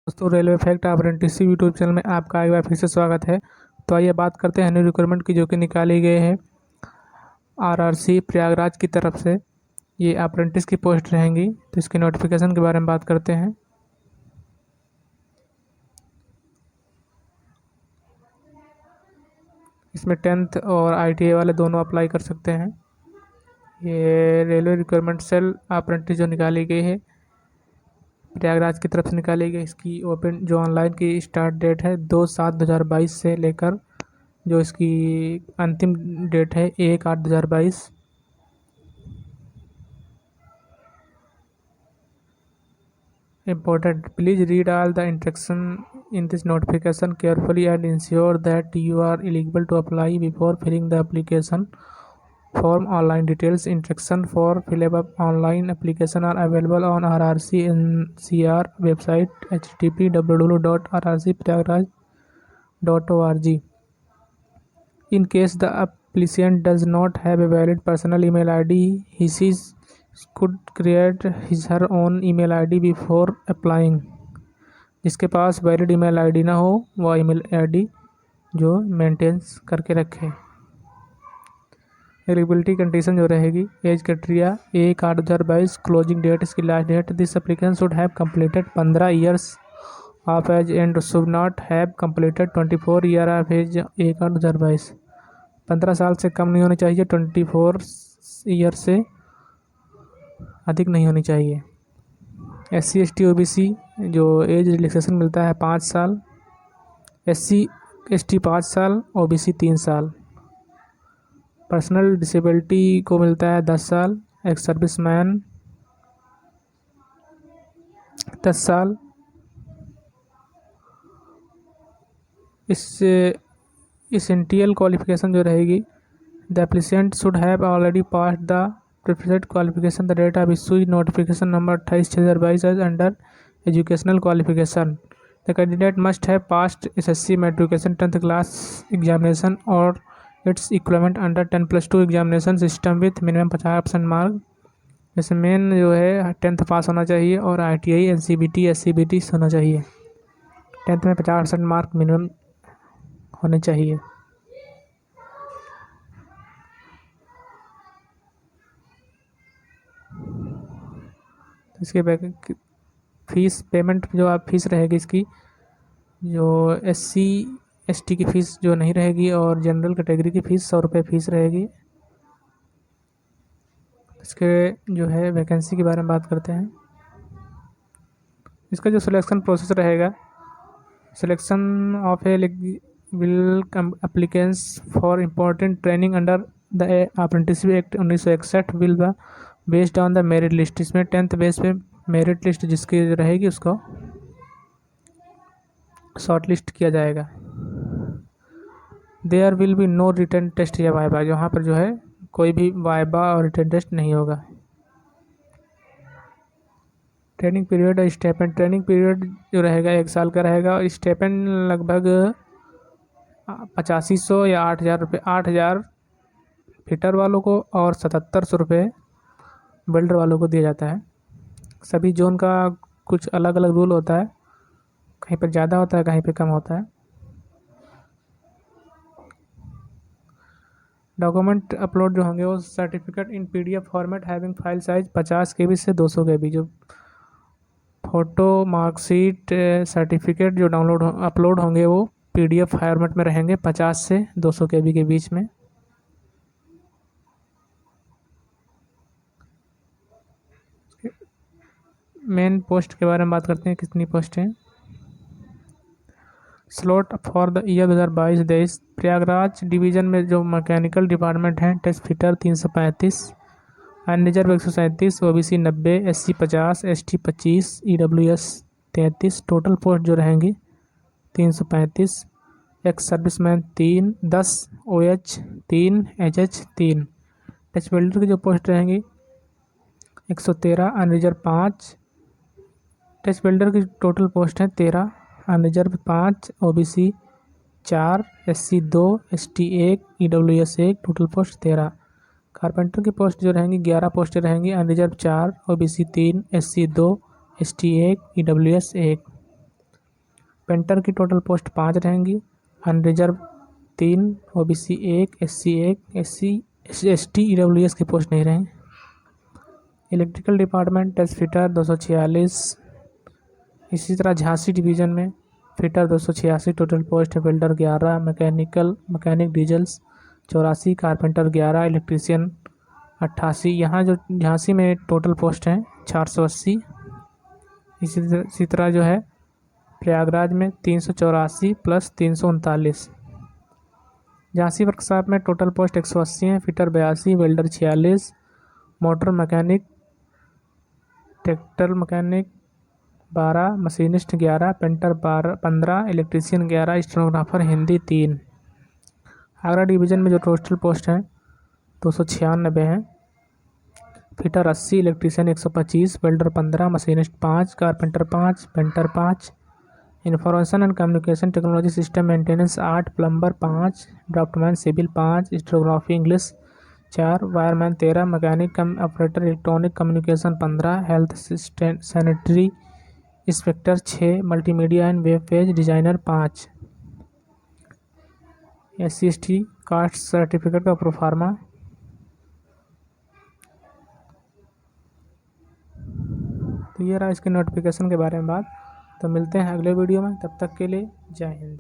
दोस्तों, railway fact apprenticeship YouTube channel में आपका एक बार फिर से स्वागत है। तो आइए बात करते हैं न्यू रिक्वायरमेंट की, जो कि निकाली गई है आरआरसी प्रयागराज की तरफ से। ये अप्रेंटिस की पोस्ट रहेंगी, तो इसके नोटिफिकेशन के बारे में बात करते हैं। इसमें 10th और ITI वाले दोनों अप्लाई कर सकते हैं। ये रेलवे रिक्वायरमेंट सेल अप्रेंटिस जो निकाली गई है प्रयागराज की तरफ से निकाली गई, इसकी ओपन जो ऑनलाइन की स्टार्ट डेट है 2/7/2022 से लेकर जो इसकी अंतिम डेट है 1/8/2022। Important. Please read all the instruction in this notification carefully and ensure that you are eligible to apply before filling the application form. Online details instruction for fill up online application are available on RRC NCR website http://www.rrcprayagraj.org. In case the applicant does not have a valid personal email ID, he could create his her own email ID before applying. जिसके पास valid email ID ना हो, वह email ID जो maintains करके रखे। Eligibility condition जो रहेगी, age criteria 1/8/2022 closing date इसकी last date. This application should have completed 15 years of age and should not have completed 24 year of age 1/8/2022। 15 साल से कम नहीं होनी चाहिए, 24 ईयर से अधिक नहीं होनी चाहिए। SC ST OBC जो एज रिलैक्सेशन मिलता है 5 साल, SC ST 5 साल, OBC 3 साल। पर्सनल डिसेबिलिटी को मिलता है 10 साल, एक्स सर्विसमैन 10 साल। इसेंशियल क्वालिफिकेशन जो रहेगी, the applicant should have already passed the preferred qualification. The date of issue notification number 28/6/2022 age under educational qualification. The candidate must have passed SSC matriculation 10th class examination और its equivalent under 10+2 examination system with minimum 50% mark. जैसे main जो है 10th पास होना चाहिए और ITI NCBT SCBT होना चाहिए। 10th में 50% मार्क मिनिमम होने चाहिए। इसके बैक फीस पेमेंट जो आप फीस रहेगी इसकी, जो SC ST की फ़ीस जो नहीं रहेगी और जनरल कैटेगरी की फ़ीस 100 रुपये फ़ीस रहेगी। इसके जो है वैकेंसी के बारे में बात करते हैं। इसका जो सिलेक्शन प्रोसेस रहेगा, selection of a will applicants for important training under the apprenticeship act 1961 will be based on the merit list. इसमें 10th बेस पे मेरिट लिस्ट जिसकी रहेगी उसको शॉर्ट लिस्ट किया जाएगा। There will be no written test या viva, यहाँ पर जो है कोई भी वाइबा और रिटन टेस्ट नहीं होगा। ट्रेनिंग पीरियड और स्टेपेंड, ट्रेनिंग पीरियड जो रहेगा 1 साल का रहेगा और स्टेपेंड लगभग 8500 या 8000 रुपये, 8000 फिटर वालों को और 7700 रुपये वेल्डर वालों को दिया जाता है। सभी जोन का कुछ अलग अलग रूल होता है, कहीं पर ज़्यादा होता है, कहीं पर कम होता है। डॉक्यूमेंट अपलोड जो होंगे वो certificate in PDF format having file size 50 KB से 200 KB। जो फ़ोटो मार्कशीट सर्टिफिकेट जो डाउनलोड अपलोड होंगे वो PDF फॉर्मेट में रहेंगे 50 से 200 KB के बीच में। मेन पोस्ट के बारे में बात करते हैं, कितनी पोस्ट हैं। Slot for the year 2022-23 Prayagraj division में जो मैकेनिकल डिपार्टमेंट हैं, test fitter 335, unreserved 137, OBC 90, SC 50, ST 25, EWS 33। Total post जो रहेंगी 335, ex serviceman 10, OH 3, HH 3। Touch welder की जो पोस्ट रहेंगी 113, अनरिजर्व 5। टच वेल्डर की टोटल पोस्ट है 13, unreserved 5, OBC 4, SC 2, ST 1, EWS 1। Total post 13। Carpenter की post जो रहेंगी 11 पोस्टें रहेंगी, unreserved 4, OBC 3, SC 2, ST 1, EWS 1। Painter की टोटल पोस्ट 5 रहेंगी, unreserved 3, OBC 1, SC 1, ST EWS की पोस्ट नहीं रहेंगी। Electrical department test fitter 246। इसी तरह झांसी डिवीज़न में फिटर 286 टोटल पोस्ट है, welder 11, mechanic diesels 84, carpenter 11, electrician 88। यहाँ जो झांसी में टोटल पोस्ट हैं 480। इसी तरह जो है प्रयागराज में 384 प्लस 339। झांसी वर्कशॉप में टोटल पोस्ट 180 हैं, fitter 82, welder 46, motor mechanic, tractor mechanic 12, machinist 11, painter 15, electrician 11, stenographer Hindi 3। Agra division में जो टोटल पोस्ट हैं 296 हैं, fitter 80, electrician 125, welder 15, machinist 5, carpenter 5, painter 5, information and communication technology system maintenance 8, plumber 5, draftsman civil 5, stenography English 4, wireman 13, mechanic operator electronic communication 15, health sanitary inspector 6, multimedia and web page designer 5। SC/ST caste certificate का proforma. तो ये रहा इसके notification के बारे में बात। तो मिलते हैं अगले वीडियो में, तब तक के लिए जय हिंद।